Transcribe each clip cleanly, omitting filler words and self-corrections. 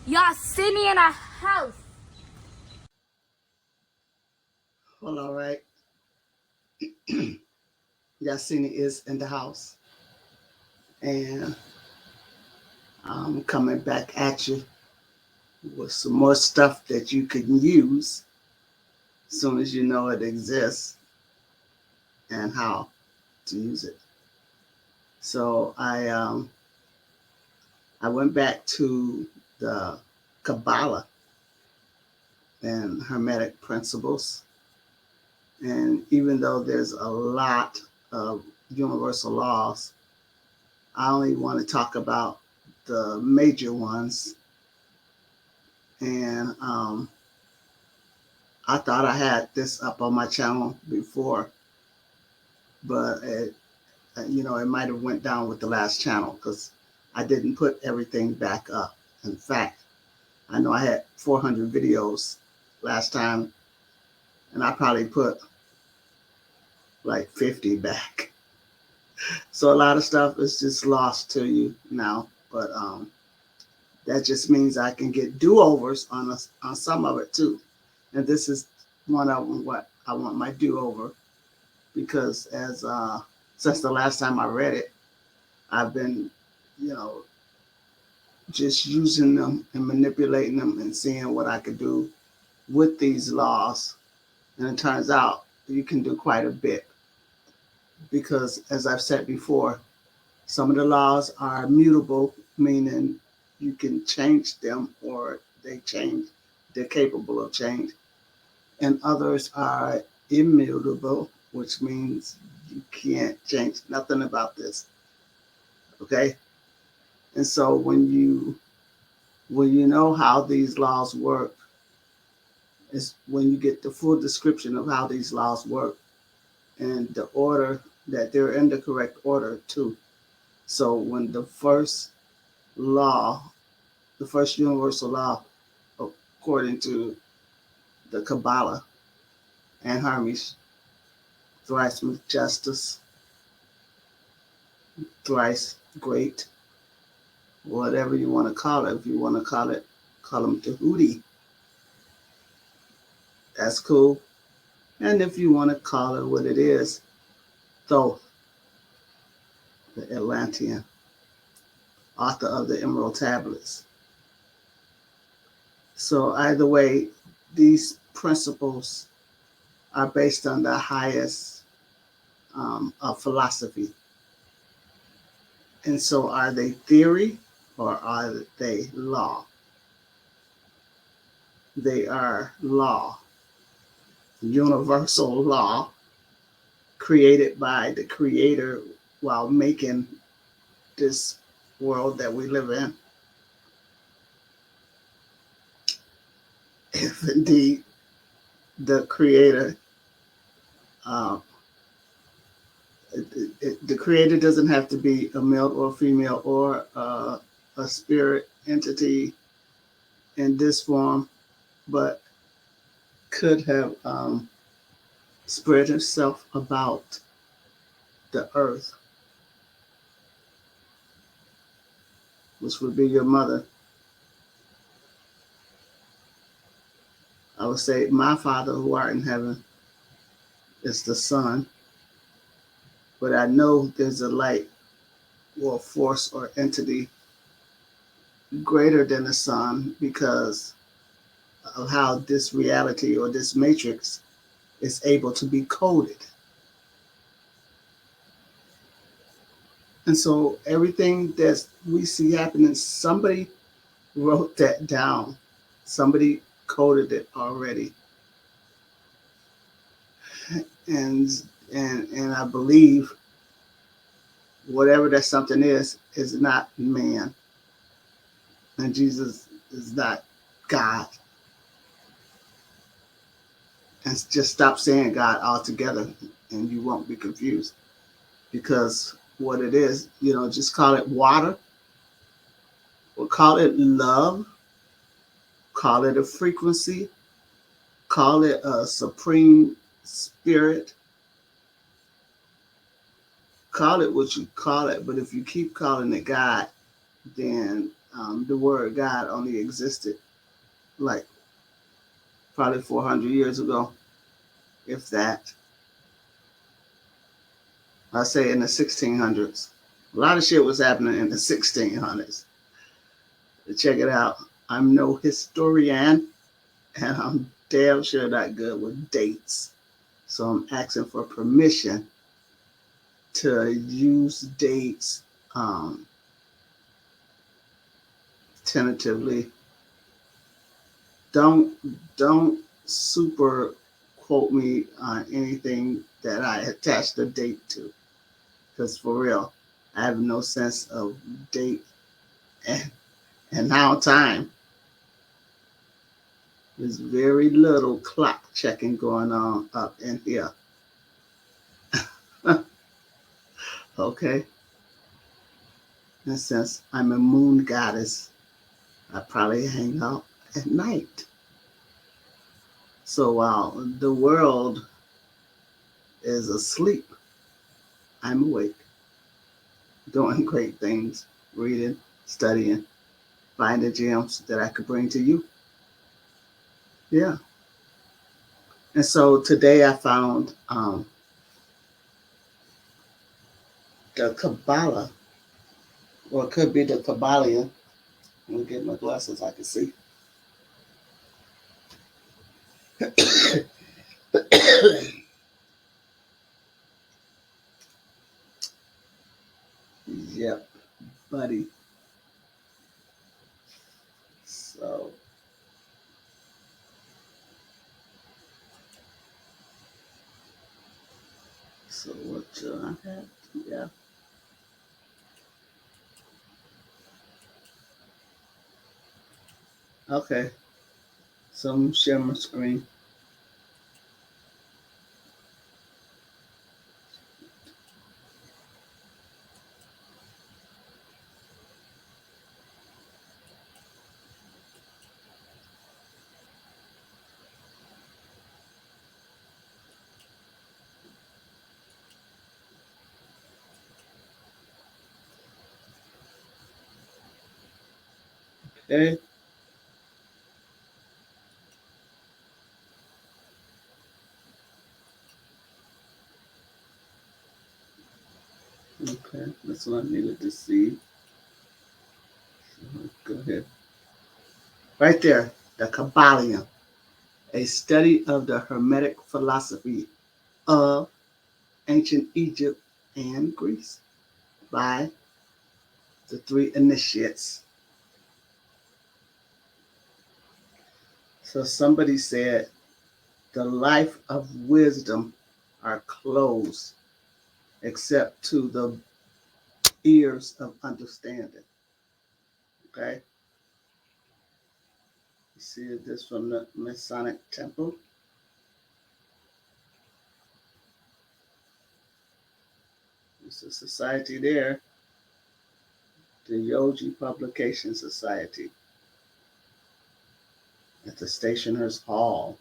Yahsinni in a house. Well, all right. Yahsinni is in the house. And I'm coming back at you with some more stuff that you can use as soon as you know it exists and how to use it. So I went back to the Kabbalah and Hermetic principles. And even though there's a lot of universal laws, I only want to talk about the major ones. And I thought I had this up on my channel before, but it might have went down with the last channel because I didn't put everything back up. In fact, I know I had 400 videos last time, and I probably put like 50 back. So a lot of stuff is just lost to you now, but that just means I can get do-overs on some of it too. And this is one of them, what I want my do-over, because as since the last time I read it, I've been, you know, just using them and manipulating them and seeing what I could do with these laws. And it turns out you can do quite a bit because, as I've said before, some of the laws are mutable, meaning you can change them or they change, they're capable of change. And others are immutable, which means you can't change nothing about this. Okay? And so when you know how these laws work, is when you get the full description of how these laws work and the order that they're in the correct order too. So when the first law, the first universal law, according to the Kabbalah and Hermes, thrice with justice, thrice great, whatever you want to call it. If you want to call them Tahuti, that's cool. And if you want to call it what it is, Thoth, the Atlantean, author of the Emerald Tablets. So either way, these principles are based on the highest of philosophy. And so are they theory or are they law? They are law, universal law, created by the creator while making this world that we live in. If indeed the creator, uh, the creator doesn't have to be a male or female or a spirit entity in this form, but could have spread himself about the earth, which would be your mother. I would say, my Father who art in heaven is the sun, but I know there's a light or force or entity greater than the sun because of how this reality or this matrix is able to be coded. And so everything that we see happening, somebody wrote that down. Somebody coded it already. And I believe whatever that something is not man. And Jesus is not God. And just stop saying God altogether and you won't be confused. Because what it is, just call it water, or call it love, call it a frequency, call it a supreme spirit, call it what you call it. But if you keep calling it God, then the word God only existed like probably 400 years ago, if that. I say in the 1600s. A lot of shit was happening in the 1600s. Check it out. I'm no historian, and I'm damn sure not good with dates. So I'm asking for permission to use dates tentatively. Don't super quote me on anything that I attach the date to, because for real, I have no sense of date and now time. There's very little clock checking going on up in here. Okay, and since I'm a moon goddess, I probably hang out at night. So while the world is asleep, I'm awake, doing great things, reading, studying, finding gems that I could bring to you. Yeah. And so today I found the Kabbalah, or it could be the Kabalian. Let me get my glasses, I can see. Yep, buddy. So, so what I had? Yeah. Okay. So I'm share my screen. Okay. Okay. That's what I needed to see. Go ahead. Right there, the Kabalian, a study of the Hermetic philosophy of ancient Egypt and Greece by the three initiates. So somebody said the life of wisdom are closed except to the ears of understanding. Okay? You see this from the Masonic Temple. It's a society there, the Yogi Publication Society at the Stationers Hall.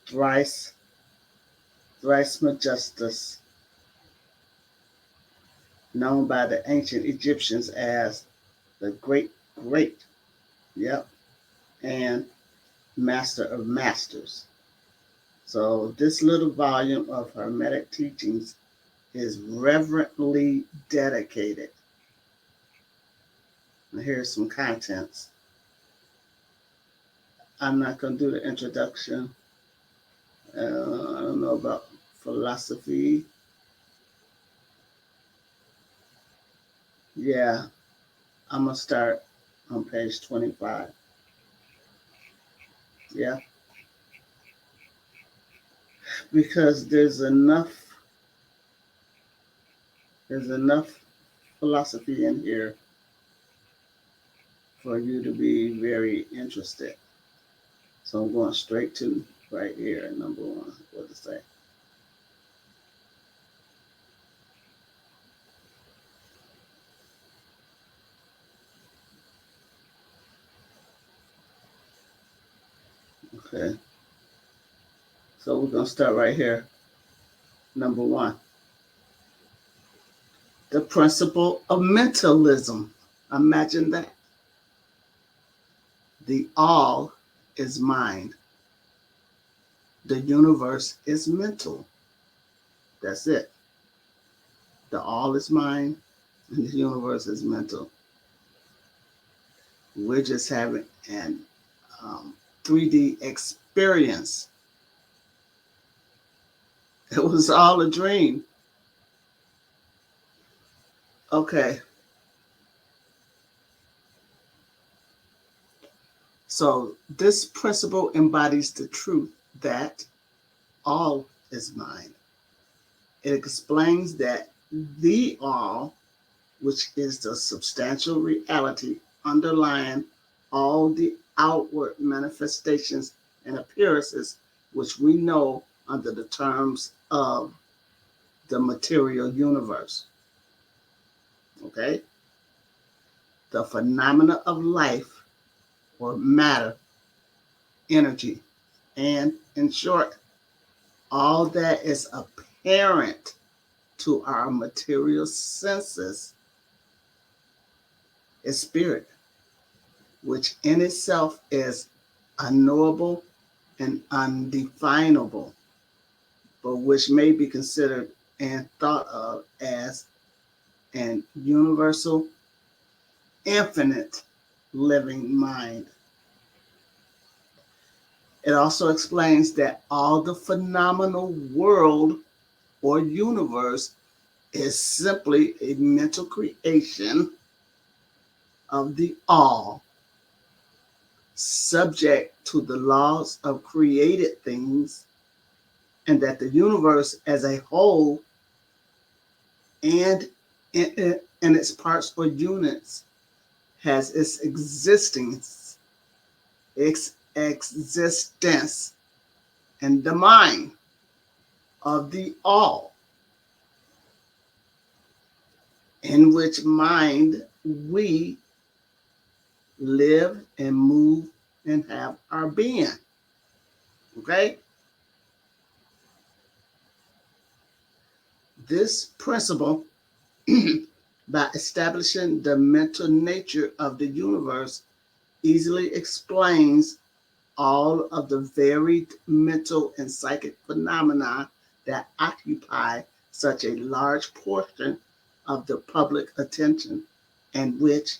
Thrice, thrice Majestus, known by the ancient Egyptians as the Great, yep, and Master of Masters. So this little volume of Hermetic teachings is reverently dedicated. And here's some contents. I'm not going to do the introduction. I don't know about philosophy. Yeah, I'm going to start on page 25. Yeah, because there's enough philosophy in here for you to be very interested. So I'm going straight to right here, number one. What to say? Okay. So we're going to start right here. Number one. The principle of mentalism. Imagine that. The all is mind. The universe is mental. That's it. The all is mind and the universe is mental. We're just having an 3D experience. It was all a dream. Okay. So this principle embodies the truth that all is mind. It explains that the all, which is the substantial reality underlying all the outward manifestations and appearances which we know under the terms of the material universe. Okay? The phenomena of life or matter, energy, and in short, all that is apparent to our material senses is spirit, which in itself is unknowable and undefinable, but which may be considered and thought of as an universal, infinite living mind. It also explains that all the phenomenal world or universe is simply a mental creation of the all, subject to the laws of created things, and that the universe as a whole and in its parts or units has its existence in the mind of the all, in which mind we live and move and have our being. Okay? This principle, by establishing the mental nature of the universe, easily explains all of the varied mental and psychic phenomena that occupy such a large portion of the public attention, and which,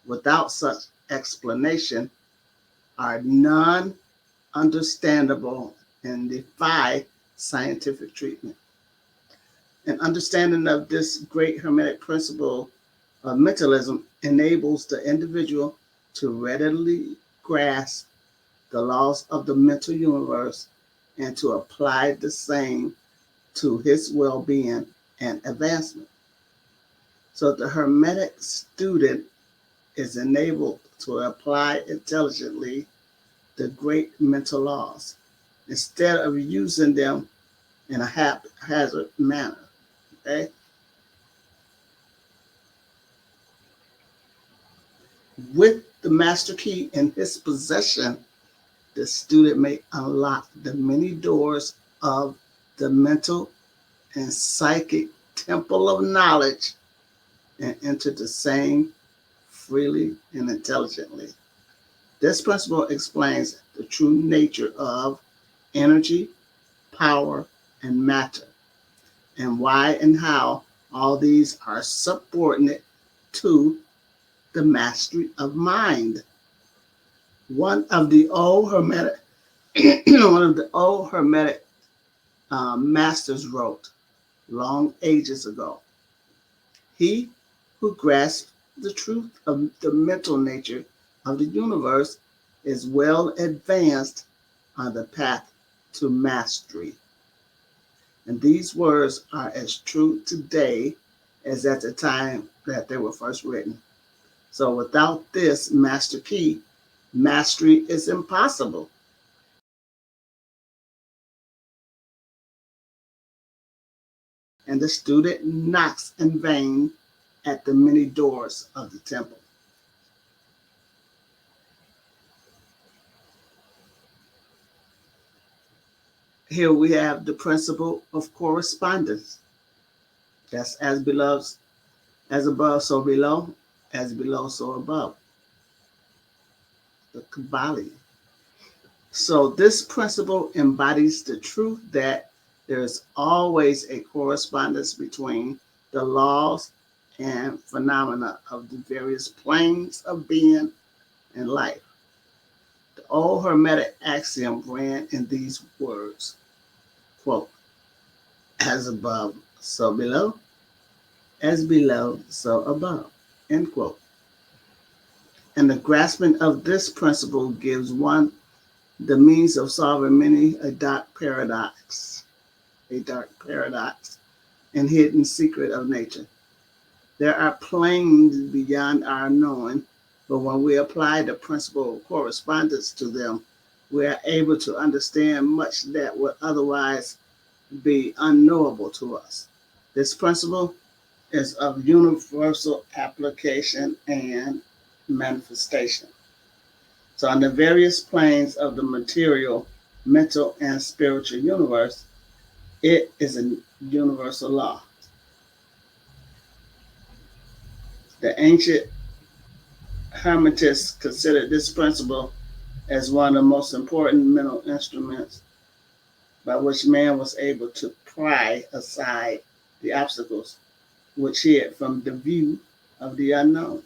without such explanation, are non-understandable and defy scientific treatment. An understanding of this great Hermetic principle of mentalism enables the individual to readily grasp the laws of the mental universe and to apply the same to his well-being and advancement. So the Hermetic student is enabled to apply intelligently the great mental laws instead of using them in a haphazard manner. Okay? With the master key in his possession, the student may unlock the many doors of the mental and psychic temple of knowledge and enter the same freely and intelligently. This principle explains the true nature of energy, power, and matter, and why and how all these are subordinate to the mastery of mind. One of the old Hermetic, masters wrote long ages ago, "He who grasps the truth of the mental nature of the universe is well advanced on the path to mastery." And these words are as true today as at the time that they were first written. So without this master key, mastery is impossible. And the student knocks in vain at the many doors of the temple. Here we have the principle of correspondence. That's as beloved As above, so below. As below, so above. The Kabalian. So this principle embodies the truth that there is always a correspondence between the laws and phenomena of the various planes of being and life. The old Hermetic axiom ran in these words, quote, as above, so below, as below, so above, end quote. And the grasping of this principle gives one the means of solving many a dark paradox and hidden secret of nature. There are planes beyond our knowing, but when we apply the principle of correspondence to them, we are able to understand much that would otherwise be unknowable to us. This principle is of universal application and manifestation. So, on the various planes of the material, mental, and spiritual universe, it is a universal law. The ancient Hermetists considered this principle as one of the most important mental instruments by which man was able to pry aside the obstacles which hid from the view of the unknown.